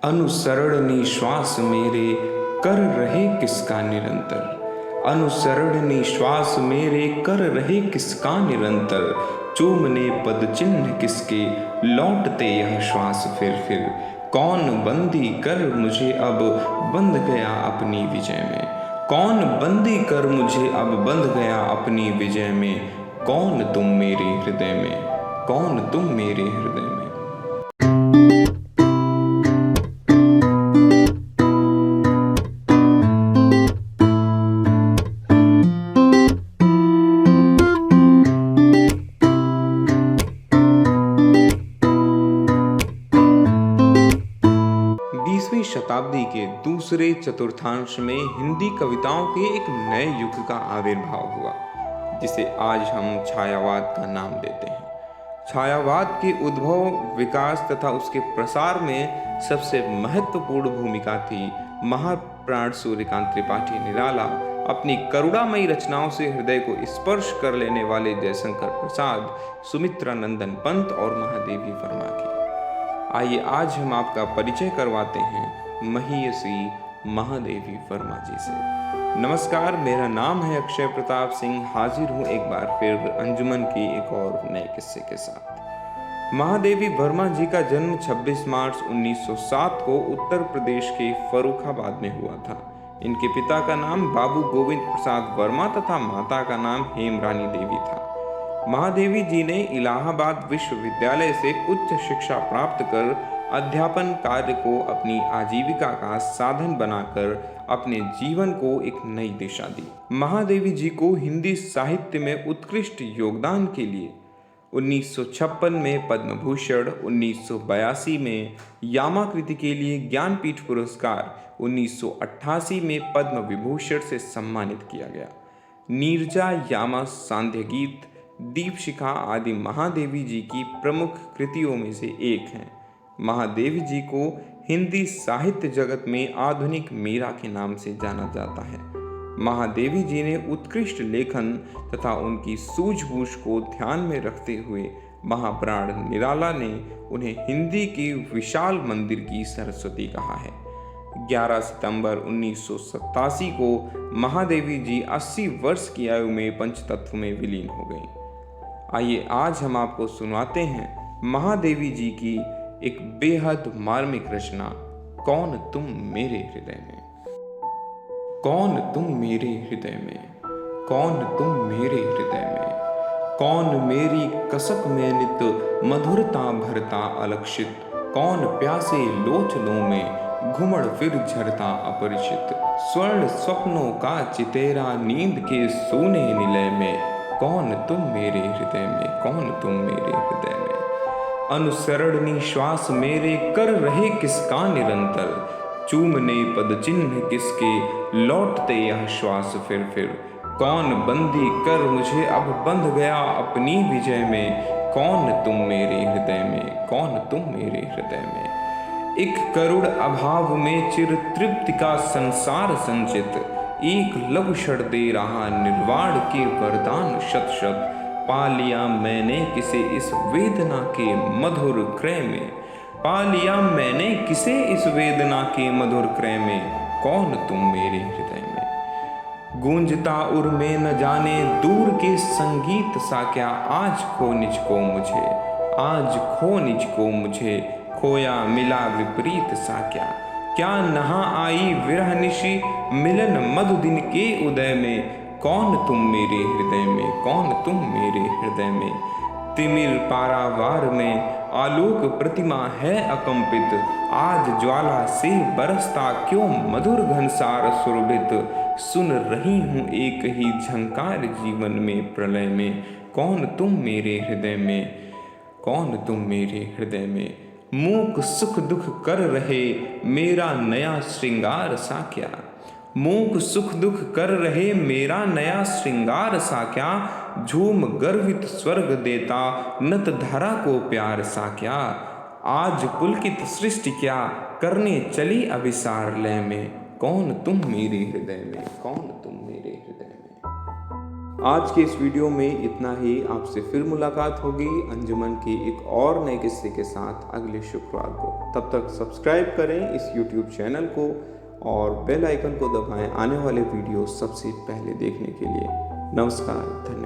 अनुसरण श्वास मेरे कर रहे किसका निरंतर। अनुसरण श्वास मेरे कर रहे किसका निरंतर। चूमने पद चिन्ह किसके लौटते यह श्वास फिर। कौन बंदी कर मुझे अब बंध गया अपनी विजय में। कौन बंदी कर मुझे अब बंध गया अपनी विजय में। कौन तुम मेरे हृदय में, कौन तुम मेरे हृदय में। 20वीं शताब्दी के दूसरे चतुर्थांश में हिंदी कविताओं के एक नए युग का आविर्भाव हुआ, जिसे आज हम छायावाद का नाम देते हैं। छायावाद के उद्भव, विकास तथा उसके प्रसार में सबसे महत्वपूर्ण भूमिका थी महाप्राण सूर्यकांत त्रिपाठी निराला अपनी करुणामयी रचनाओं से हृदय को स्पर्श कर लेने वाले जयशंकर प्रसाद, सुमित्रा नंदन पंत और महादेवी वर्मा की। आइए आज हम आपका परिचय करवाते हैं महीयसी महादेवी वर्मा जी से। नमस्कार, मेरा नाम है अक्षय प्रताप सिंह। हाजिर हूँ एक बार फिर अंजुमन की एक और नए किस्से के साथ। महादेवी वर्मा जी का जन्म 26 मार्च 1907 को उत्तर प्रदेश के फर्रुखाबाद में हुआ था। इनके पिता का नाम बाबू गोविंद प्रसाद वर्मा तथा माता का नाम हेमरानी देवी था। महादेवी जी ने इलाहाबाद विश्वविद्यालय से उच्च शिक्षा प्राप्त कर अध्यापन कार्य को अपनी आजीविका का साधन बनाकर अपने जीवन को एक नई दिशा दी। महादेवी जी को हिंदी साहित्य में उत्कृष्ट योगदान के लिए 1956 में पद्म भूषण, 1982 में यामाकृति के लिए ज्ञानपीठ पुरस्कार, 1988 में पद्म विभूषण से सम्मानित किया गया। नीरजा, यामा, सांध्य गीत, दीपशिखा आदि महादेवी जी की प्रमुख कृतियों में से एक हैं। महादेवी जी को हिंदी साहित्य जगत में आधुनिक मीरा के नाम से जाना जाता है। महादेवी जी ने उत्कृष्ट लेखन तथा उनकी सूझबूझ को ध्यान में रखते हुए महाप्राण निराला ने उन्हें हिंदी की विशाल मंदिर की सरस्वती कहा है। 11 सितंबर 1987 को महादेवी जी 80 वर्ष की आयु में पंचतत्व में विलीन हो गई। आइए आज हम आपको सुनाते हैं महादेवी जी की एक बेहद मार्मिक रचना, कौन तुम मेरे हृदय में। कौन तुम मेरे हृदय में, कौन तुम मेरे हृदय में। कौन मेरी कसक में नित मधुरता भरता अलक्षित। कौन प्यासे लोचनों में घुमड़ फिर झरता अपरिचित। स्वर्ण स्वप्नों का चितेरा नींद के सोने निलय में। कौन तुम मेरे हृदय में, कौन तुम मेरे हृदय में। अनुसरण श्वास मेरे कर रहे किसका निरंतर। चूमने पद चिन्ह किसके लौटते यह श्वास फिर। कौन बंदी कर मुझे अब बंध गया अपनी विजय में। कौन तुम मेरे हृदय में, कौन तुम मेरे हृदय में। एक करुण अभाव में चिर तृप्ति का संसार संचित। एक लघु क्षण दे रहा निर्वाण के वरदान शत। पा लिया मैंने किसे इस वेदना के मधुर क्रय में। पा लिया मैंने किसे इस वेदना के मधुर क्रय में। कौन तुम मेरे हृदय में। गूंजता उर में न जाने दूर के संगीत सा क्या। आज खो निज को मुझे, आज खो निज को मुझे। खोया मिला विपरीत सा क्या। क्या नहा आई विरह निशि मिलन मधु दिन के उदय में। कौन तुम मेरे हृदय में, कौन तुम मेरे हृदय में। तिमिर पारावार में आलोक प्रतिमा है अकंपित। आज ज्वाला से बरसता क्यों मधुर घनसार सुरभित। सुन रही हूँ एक ही झंकार जीवन में प्रलय में। कौन तुम मेरे हृदय में, कौन तुम मेरे हृदय में। मूक सुख दुख कर रहे मेरा नया श्रृंगार सा क्या। मूक सुख दुख कर रहे मेरा नया श्रृंगार सा क्या। झूम गर्वित स्वर्ग देता नत धरा को प्यार सा क्या। आज पुलकित सृष्टि क्या करने चली अभिसार लय में। कौन तुम मेरे हृदय में, कौन तुम मेरे हृदय में। आज के इस वीडियो में इतना ही। आपसे फिर मुलाकात होगी अंजुमन की एक और नए किस्से के साथ अगले शुक्रवार को। तब तक सब्सक्राइब करें इस YouTube चैनल को और बेल आइकन को दबाएं आने वाले वीडियो सबसे पहले देखने के लिए। नमस्कार, धन्यवाद।